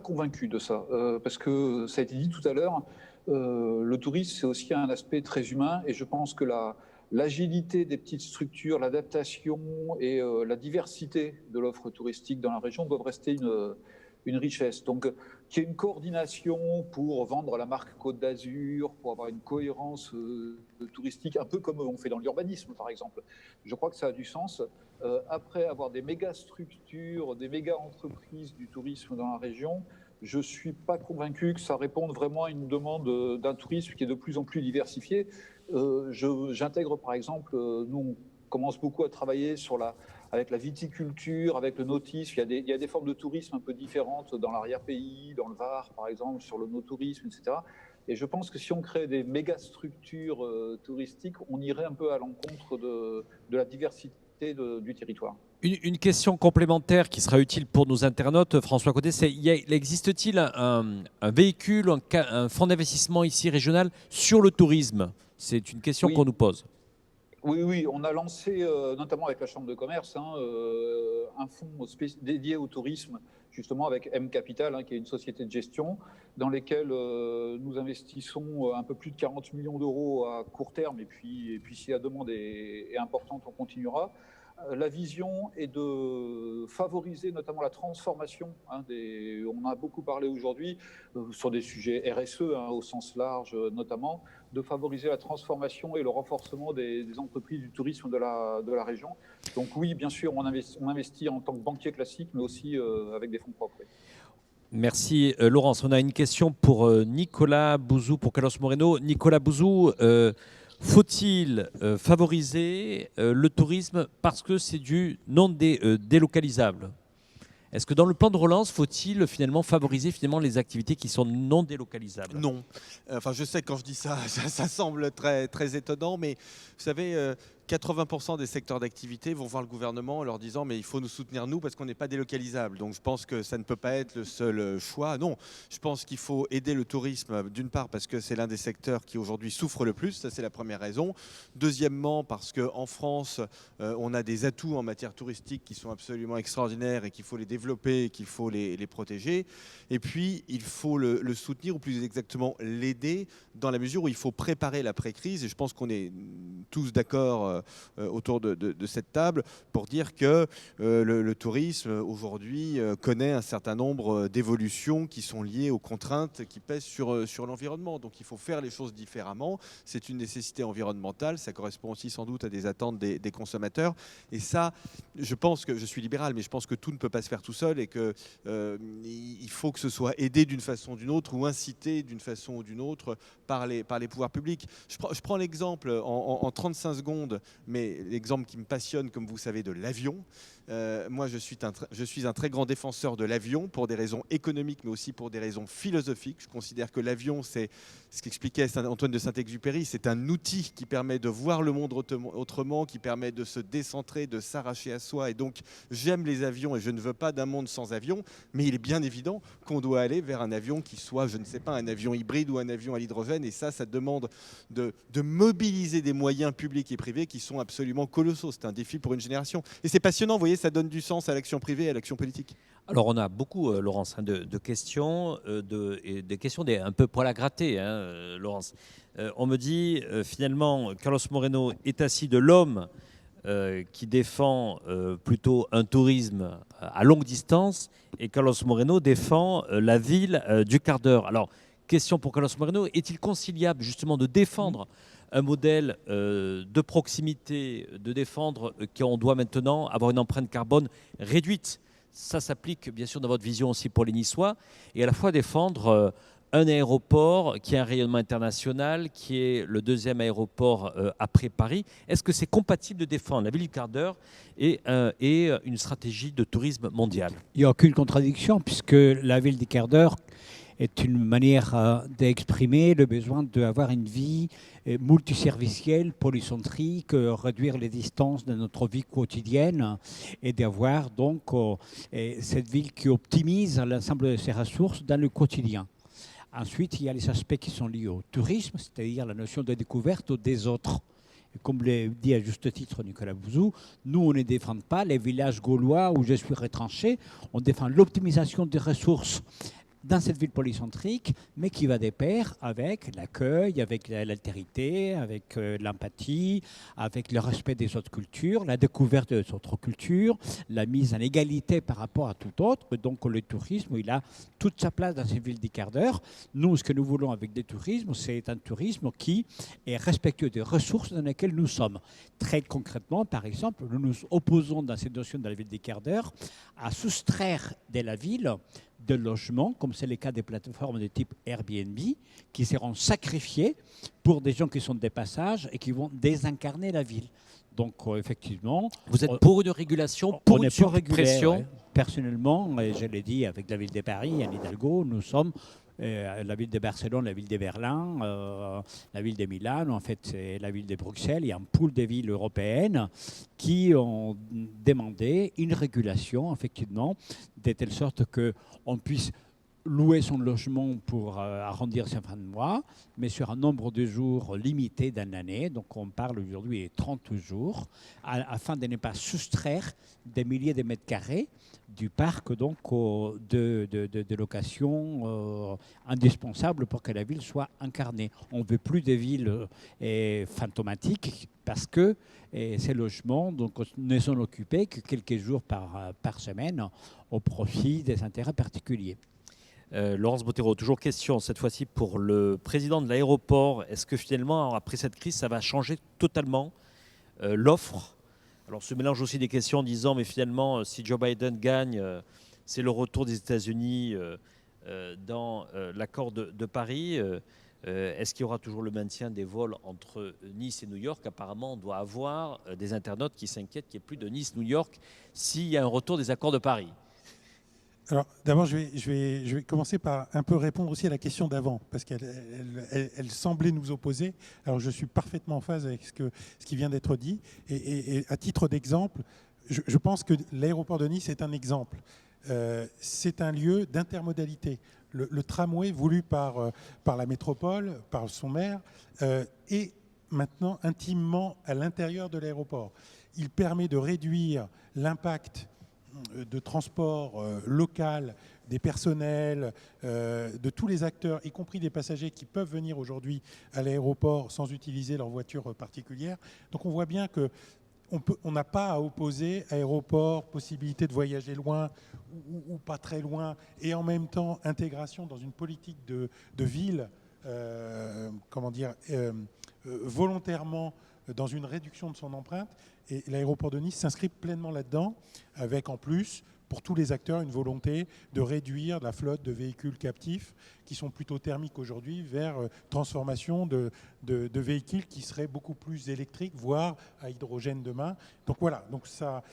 convaincu de ça, parce que ça a été dit tout à l'heure, le tourisme, c'est aussi un aspect très humain, et je pense que l'agilité des petites structures, l'adaptation et la diversité de l'offre touristique dans la région doivent rester une richesse. Donc, qu'il y ait une coordination pour vendre la marque Côte d'Azur, pour avoir une cohérence touristique, un peu comme on fait dans l'urbanisme, par exemple. Je crois que ça a du sens. Après avoir des méga structures, des méga entreprises du tourisme dans la région, je ne suis pas convaincu que ça réponde vraiment à une demande d'un tourisme qui est de plus en plus diversifié. J'intègre par exemple, nous on commence beaucoup à travailler avec la viticulture, avec le nautisme. Il y a des formes de tourisme un peu différentes dans l'arrière-pays, dans le Var par exemple, sur le no-tourisme, etc. Et je pense que si on crée des méga structures touristiques, on irait un peu à l'encontre de la diversité du territoire. Une question complémentaire qui sera utile pour nos internautes, François Cotet, c'est existe-t-il un véhicule, un fonds d'investissement ici régional sur le tourisme? C'est une question qu'on nous pose. Oui, on a lancé, notamment avec la Chambre de commerce, un fonds dédié au tourisme, justement avec M Capital, qui est une société de gestion, dans lesquelles nous investissons un peu plus de 40 millions d'euros à court terme, et puis si la demande est importante, on continuera. La vision est de favoriser notamment la transformation. On a beaucoup parlé aujourd'hui sur des sujets RSE au sens large notamment, de favoriser la transformation et le renforcement des entreprises du tourisme de la région. Donc oui, bien sûr, on investit en tant que banquier classique, mais aussi avec des fonds propres. Merci Laurence. On a une question pour Nicolas Bouzou, pour Carlos Moreno. Nicolas Bouzou, faut-il favoriser le tourisme parce que c'est du non délocalisable? Est-ce que dans le plan de relance, faut-il finalement favoriser les activités qui sont non délocalisables? Non. Enfin, je sais que quand je dis ça, ça semble très, très étonnant, mais vous savez, 80% des secteurs d'activité vont voir le gouvernement en leur disant mais il faut nous soutenir nous parce qu'on n'est pas délocalisable. Donc je pense que ça ne peut pas être le seul choix. Non, je pense qu'il faut aider le tourisme d'une part parce que c'est l'un des secteurs qui aujourd'hui souffre le plus, ça c'est la première raison. Deuxièmement parce qu'en France, on a des atouts en matière touristique qui sont absolument extraordinaires et qu'il faut les développer et qu'il faut les protéger. Et puis il faut le soutenir ou plus exactement l'aider dans la mesure où il faut préparer l'après-crise. Et je pense qu'on est tous d'accord autour de cette table pour dire que le tourisme aujourd'hui connaît un certain nombre d'évolutions qui sont liées aux contraintes qui pèsent sur l'environnement. Donc il faut faire les choses différemment. C'est une nécessité environnementale. Ça correspond aussi sans doute à des attentes des consommateurs. Et ça, je pense que je suis libéral, mais je pense que tout ne peut pas se faire tout seul et qu'il faut que ce soit aidé d'une façon ou d'une autre ou incité d'une façon ou d'une autre par les pouvoirs publics. Je prends l'exemple en 35 secondes, mais l'exemple qui me passionne, comme vous savez, de l'avion. Moi, je suis un très grand défenseur de l'avion pour des raisons économiques, mais aussi pour des raisons philosophiques. Je considère que l'avion, c'est ce qu'expliquait Antoine de Saint-Exupéry, c'est un outil qui permet de voir le monde autrement, qui permet de se décentrer, de s'arracher à soi. Et donc, j'aime les avions et je ne veux pas d'un monde sans avion, mais il est bien évident qu'on doit aller vers un avion qui soit, je ne sais pas, un avion hybride ou un avion à l'hydrogène. Et ça demande de mobiliser des moyens publics et privés qui sont absolument colossaux. C'est un défi pour une génération. Et c'est passionnant, vous voyez, ça donne du sens à l'action privée et à l'action politique. Alors on a beaucoup, Laurence, de questions, et des questions un peu poil à gratter, Laurence. On me dit, finalement, Carlos Moreno est assis de l'homme qui défend plutôt un tourisme à longue distance, et Carlos Moreno défend la ville du quart d'heure. Alors, question pour Carlos Moreno, est-il conciliable justement de défendre un modèle de proximité, de défendre qu'on doit maintenant avoir une empreinte carbone réduite? Ça s'applique bien sûr dans votre vision aussi pour les Niçois, et à la fois défendre un aéroport qui a un rayonnement international, qui est le deuxième aéroport après Paris. Est-ce que c'est compatible de défendre la ville du quart d'heure et une stratégie de tourisme mondial? Il n'y a aucune contradiction puisque la ville du quart d'heure est une manière d'exprimer le besoin d'avoir une vie multiservicielle, polycentrique, réduire les distances de notre vie quotidienne et d'avoir donc cette ville qui optimise l'ensemble de ses ressources dans le quotidien. Ensuite, il y a les aspects qui sont liés au tourisme, c'est-à-dire la notion de découverte des autres. Et comme l'a dit à juste titre Nicolas Bouzou, nous, on ne défend pas les villages gaulois où je suis retranché, on défend l'optimisation des ressources dans cette ville polycentrique, mais qui va de pair avec l'accueil, avec l'altérité, avec l'empathie, avec le respect des autres cultures, la découverte des autres cultures, la mise en égalité par rapport à tout autre. Donc le tourisme, il a toute sa place dans ces villes du quart d'heure. Nous, ce que nous voulons avec le tourisme, c'est un tourisme qui est respectueux des ressources dans lesquelles nous sommes. Très concrètement, par exemple, nous nous opposons dans cette notion de la ville des quarts d'heure à soustraire de la ville de logements, comme c'est le cas des plateformes de type Airbnb, qui seront sacrifiées pour des gens qui sont des passages et qui vont désincarner la ville. Donc effectivement... Vous êtes pour une régulation, pour une suppression ouais. Personnellement, et je l'ai dit avec la ville de Paris, Anne Hidalgo, nous sommes la ville de Barcelone, la ville de Berlin, la ville de Milan, en fait c'est la ville de Bruxelles, il y a un pool de villes européennes qui ont demandé une régulation, effectivement, de telle sorte qu'on puisse louer son logement pour arrondir sa fin de mois, mais sur un nombre de jours limité dans l'année. Donc on parle aujourd'hui de 30 jours, afin de ne pas soustraire des milliers de mètres carrés du parc donc, de location indispensable pour que la ville soit incarnée. On ne veut plus de villes fantomatiques parce que ces logements donc, ne sont occupés que quelques jours par semaine au profit des intérêts particuliers. Laurence Bottero, toujours question cette fois-ci pour le président de l'aéroport. Est-ce que finalement, après cette crise, ça va changer totalement l'offre? Alors, se mélange aussi des questions en disant, mais finalement, si Joe Biden gagne, c'est le retour des États-Unis dans l'accord de Paris. Est-ce qu'il y aura toujours le maintien des vols entre Nice et New York? Apparemment, on doit avoir des internautes qui s'inquiètent qu'il n'y ait plus de Nice-New York s'il y a un retour des accords de Paris. Alors, d'abord, je vais commencer par un peu répondre aussi à la question d'avant, parce qu'elle semblait nous opposer. Alors, je suis parfaitement en phase avec ce qui vient d'être dit. Et à titre d'exemple, je pense que l'aéroport de Nice est un exemple. C'est un lieu d'intermodalité. Le tramway voulu par la métropole, par son maire, est maintenant intimement à l'intérieur de l'aéroport. Il permet de réduire l'impact de transport local, des personnels, de tous les acteurs, y compris des passagers qui peuvent venir aujourd'hui à l'aéroport sans utiliser leur voiture particulière. Donc on voit bien qu'on n'a pas à opposer aéroport, possibilité de voyager loin ou pas très loin, et en même temps intégration dans une politique de ville, volontairement dans une réduction de son empreinte. Et l'aéroport de Nice s'inscrit pleinement là-dedans, avec en plus, pour tous les acteurs, une volonté de réduire la flotte de véhicules captifs qui sont plutôt thermiques aujourd'hui vers transformation de véhicules qui seraient beaucoup plus électriques, voire à hydrogène demain. Donc voilà, donc ça,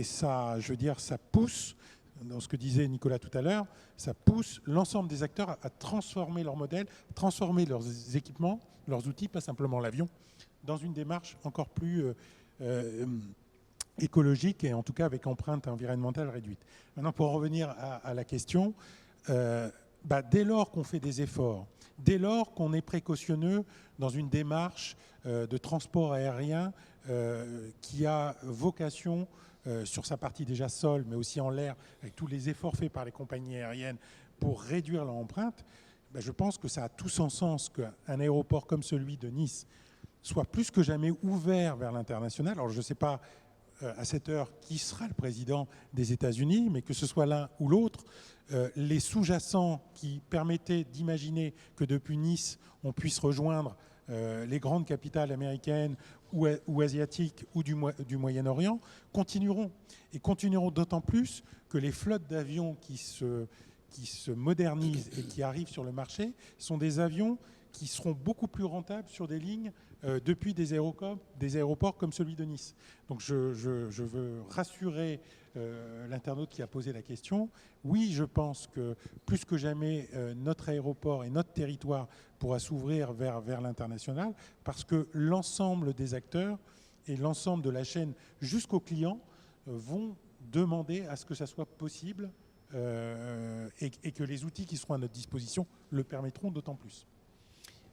ça, je veux dire, ça pousse, dans ce que disait Nicolas tout à l'heure, ça pousse l'ensemble des acteurs à transformer leur modèle, transformer leurs équipements, leurs outils, pas simplement l'avion, dans une démarche encore plus écologique et en tout cas avec empreinte environnementale réduite. Maintenant, pour en revenir à la question, dès lors qu'on fait des efforts, dès lors qu'on est précautionneux dans une démarche de transport aérien qui a vocation sur sa partie déjà sol, mais aussi en l'air, avec tous les efforts faits par les compagnies aériennes pour réduire leur empreinte, je pense que ça a tout son sens qu'un aéroport comme celui de Nice soit plus que jamais ouvert vers l'international. Alors je ne sais pas à cette heure qui sera le président des États-Unis, mais que ce soit l'un ou l'autre, les sous-jacents qui permettaient d'imaginer que depuis Nice, on puisse rejoindre les grandes capitales américaines ou asiatiques ou du Moyen-Orient continueront. Et continueront d'autant plus que les flottes d'avions qui se modernisent et qui arrivent sur le marché sont des avions qui seront beaucoup plus rentables sur des lignes depuis des aéroports comme celui de Nice. Donc je veux rassurer l'internaute qui a posé la question. Oui, je pense que plus que jamais, notre aéroport et notre territoire pourra s'ouvrir vers l'international parce que l'ensemble des acteurs et l'ensemble de la chaîne jusqu'aux clients vont demander à ce que ça soit possible et que les outils qui seront à notre disposition le permettront d'autant plus.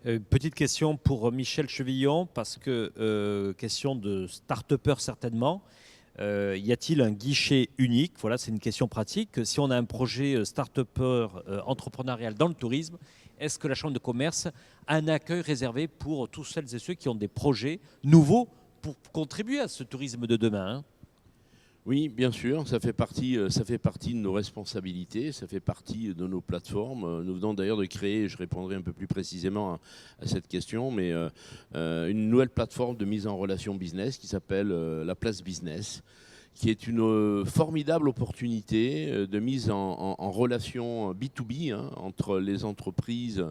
Petite question pour Michel Chevillon, parce que question de start-upper certainement. Y a-t-il un guichet unique? Voilà, c'est une question pratique. Si on a un projet start-upper entrepreneurial dans le tourisme, est-ce que la Chambre de commerce a un accueil réservé pour tous celles et ceux qui ont des projets nouveaux pour contribuer à ce tourisme de demain, hein? Oui, bien sûr, ça fait partie de nos responsabilités, ça fait partie de nos plateformes. Nous venons d'ailleurs de créer, je répondrai un peu plus précisément à cette question, mais une nouvelle plateforme de mise en relation business qui s'appelle la Place Business, qui est une formidable opportunité de mise en relation B2B, hein, entre les entreprises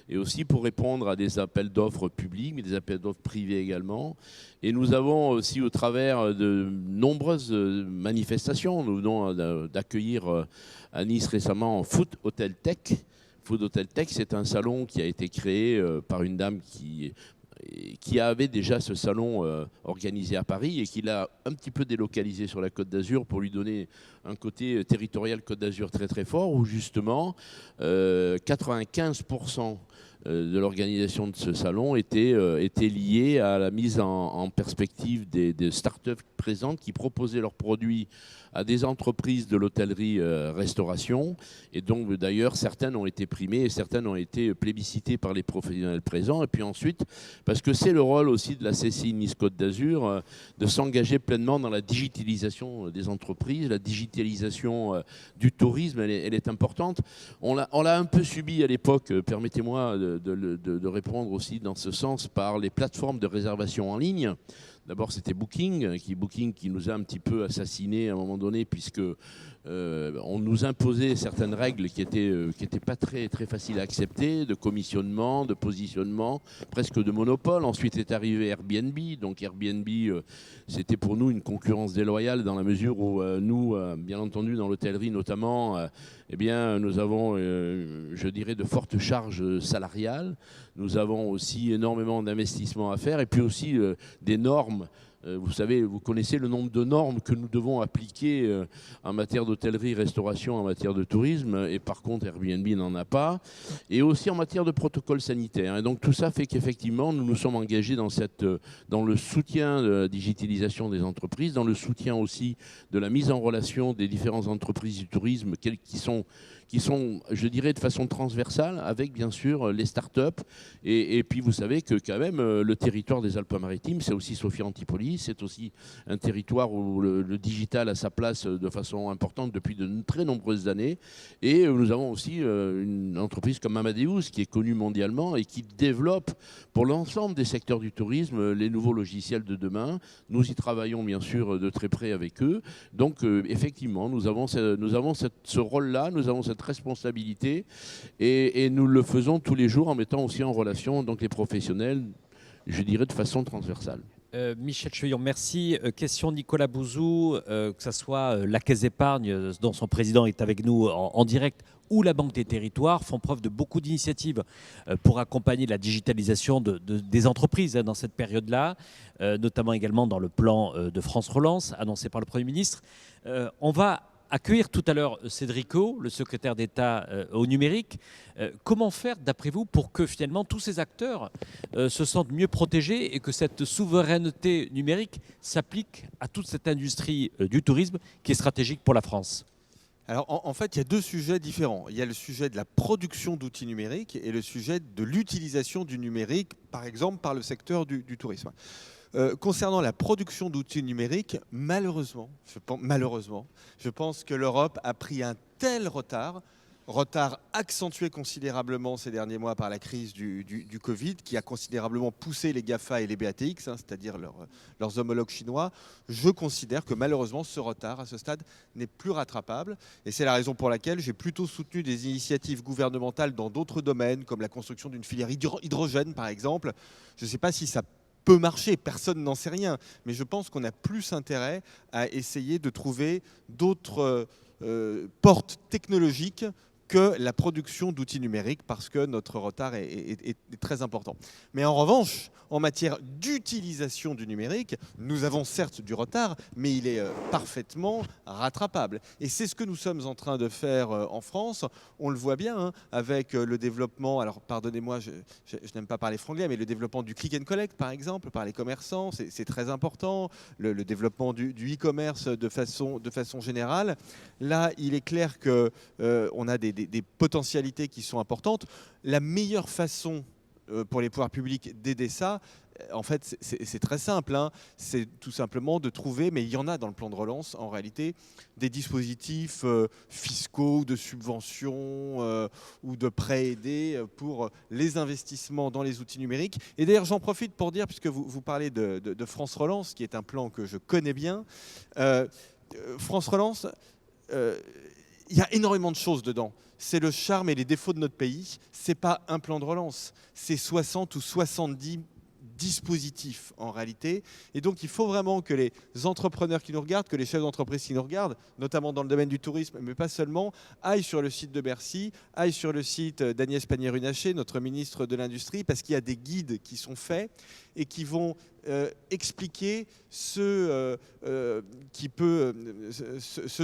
et aussi pour répondre à des appels d'offres publics, mais des appels d'offres privés également. Et nous avons aussi, au travers de nombreuses manifestations, nous venons d'accueillir à Nice récemment Food Hotel Tech. Food Hotel Tech, c'est un salon qui a été créé par une dame qui avait déjà ce salon organisé à Paris et qui l'a un petit peu délocalisé sur la Côte d'Azur pour lui donner un côté territorial Côte d'Azur très très fort, où justement 95% de l'organisation de ce salon était liée à la mise en perspective des startups présentes qui proposaient leurs produits à des entreprises de l'hôtellerie-restauration. Et donc, d'ailleurs, certaines ont été primées et certaines ont été plébiscitées par les professionnels présents. Et puis ensuite, parce que c'est le rôle aussi de la CCI Nice-Côte d'Azur de s'engager pleinement dans la digitalisation des entreprises, la digitalisation du tourisme, elle est importante. On l'a un peu subi à l'époque, permettez-moi de répondre aussi dans ce sens, par les plateformes de réservation en ligne. D'abord, c'était Booking qui nous a un petit peu assassinés à un moment donné, puisque on nous imposait certaines règles qui étaient pas très, très faciles à accepter, de commissionnement, de positionnement, presque de monopole. Ensuite est arrivé Airbnb. Donc Airbnb, c'était pour nous une concurrence déloyale dans la mesure où nous, bien entendu, dans l'hôtellerie notamment, eh bien, nous avons, je dirais, de fortes charges salariales. Nous avons aussi énormément d'investissements à faire et puis aussi des normes. Vous savez, vous connaissez le nombre de normes que nous devons appliquer en matière d'hôtellerie, restauration, en matière de tourisme, et par contre Airbnb n'en a pas, et aussi en matière de protocole sanitaire. Et donc tout ça fait qu'effectivement nous nous sommes engagés dans le soutien de la digitalisation des entreprises, dans le soutien aussi de la mise en relation des différentes entreprises du tourisme qui sont, je dirais, de façon transversale, avec bien sûr les startups. Et puis vous savez que quand même le territoire des Alpes-Maritimes, c'est aussi Sophia Antipolis, c'est aussi un territoire où le digital a sa place de façon importante depuis de très nombreuses années. Et nous avons aussi une entreprise comme Amadeus qui est connue mondialement et qui développe pour l'ensemble des secteurs du tourisme les nouveaux logiciels de demain. Nous y travaillons bien sûr de très près avec eux. Donc effectivement, nous avons ce rôle-là, nous avons cette responsabilité et nous le faisons tous les jours en mettant aussi en relation donc les professionnels, je dirais de façon transversale. Michel Chevillon, merci. Question Nicolas Bouzou, que ce soit la Caisse d'épargne, dont son président est avec nous en direct, ou la Banque des Territoires, font preuve de beaucoup d'initiatives pour accompagner la digitalisation des entreprises dans cette période-là, notamment également dans le plan de France Relance annoncé par le Premier ministre. On va accueillir tout à l'heure Cédrico, le secrétaire d'État au numérique. Comment faire, d'après vous, pour que finalement tous ces acteurs se sentent mieux protégés et que cette souveraineté numérique s'applique à toute cette industrie du tourisme qui est stratégique pour la France ? Alors en fait, il y a deux sujets différents. Il y a le sujet de la production d'outils numériques et le sujet de l'utilisation du numérique, par exemple par le secteur du tourisme. Concernant la production d'outils numériques, malheureusement, je pense que l'Europe a pris un tel retard accentué considérablement ces derniers mois par la crise du Covid, qui a considérablement poussé les GAFA et les BATX, c'est-à-dire leurs homologues chinois. Je considère que malheureusement, ce retard, à ce stade, n'est plus rattrapable. Et c'est la raison pour laquelle j'ai plutôt soutenu des initiatives gouvernementales dans d'autres domaines, comme la construction d'une filière hydrogène, par exemple. Je ne sais pas si ça peut marcher, personne n'en sait rien, mais je pense qu'on a plus intérêt à essayer de trouver d'autres portes technologiques que la production d'outils numériques, parce que notre retard est très important. Mais en revanche, en matière d'utilisation du numérique, nous avons certes du retard, mais il est parfaitement rattrapable. Et c'est ce que nous sommes en train de faire en France. On le voit bien, hein, avec le développement, alors pardonnez-moi, je n'aime pas parler franglais, mais le développement du click and collect, par exemple, par les commerçants, c'est très important. Le développement du e-commerce de façon générale. Là, il est clair qu'on a des potentialités qui sont importantes. La meilleure façon pour les pouvoirs publics d'aider ça, en fait, c'est très simple. Hein. C'est tout simplement de trouver, mais il y en a dans le plan de relance, en réalité, des dispositifs fiscaux, de subventions ou de prêts aidés pour les investissements dans les outils numériques. Et d'ailleurs, j'en profite pour dire, puisque vous parlez de France Relance, qui est un plan que je connais bien, France Relance, il y a énormément de choses dedans. C'est le charme et les défauts de notre pays. Ce n'est pas un plan de relance, c'est 60 ou 70 dispositifs en réalité. Et donc il faut vraiment que les entrepreneurs qui nous regardent, que les chefs d'entreprise qui nous regardent, notamment dans le domaine du tourisme, mais pas seulement, aillent sur le site de Bercy, aillent sur le site d'Agnès Pannier-Runacher, notre ministre de l'Industrie, parce qu'il y a des guides qui sont faits et qui vont expliquer ce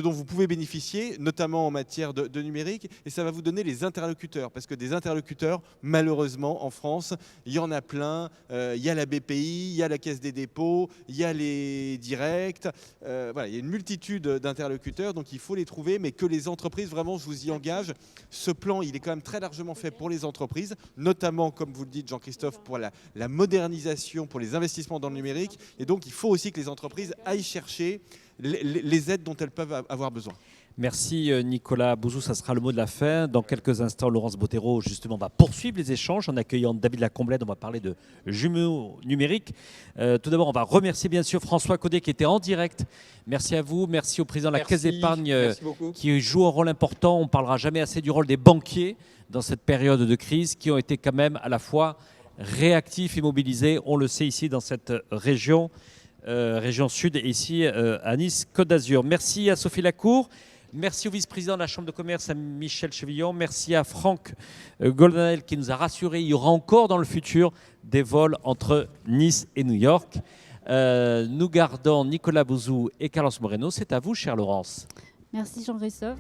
dont vous pouvez bénéficier, notamment en matière de numérique, et ça va vous donner les interlocuteurs, parce que des interlocuteurs, malheureusement, en France, il y en a plein. Il y a la BPI, il y a la Caisse des dépôts, il y a les directs. Voilà, il y a une multitude d'interlocuteurs, donc il faut les trouver, mais que les entreprises, vraiment, je vous y engage. Ce plan, il est quand même très largement fait pour les entreprises, notamment, comme vous le dites, Jean-Christophe, pour la modernisation, pour les investissements dans le numérique. Et donc, il faut aussi que les entreprises aillent chercher les aides dont elles peuvent avoir besoin. Merci Nicolas Bouzou, ça sera le mot de la fin. Dans quelques instants, Laurence Bottero, justement, va poursuivre les échanges en accueillant David Lacomblède. On va parler de jumeaux numériques. Tout d'abord, on va remercier bien sûr François Caudet qui était en direct. Merci à vous, merci au président de la Caisse d'épargne qui joue un rôle important. On ne parlera jamais assez du rôle des banquiers dans cette période de crise qui ont été quand même à la fois réactifs et mobilisés. On le sait ici dans cette région sud et ici à Nice, Côte d'Azur. Merci à Sophie Lacour. Merci au vice-président de la Chambre de commerce, à Michel Chevillon. Merci à Franck Goldanel qui nous a rassuré. Il y aura encore dans le futur des vols entre Nice et New York. Nous gardons Nicolas Bouzou et Carlos Moreno. C'est à vous, chère Laurence. Merci Jean-Christophe.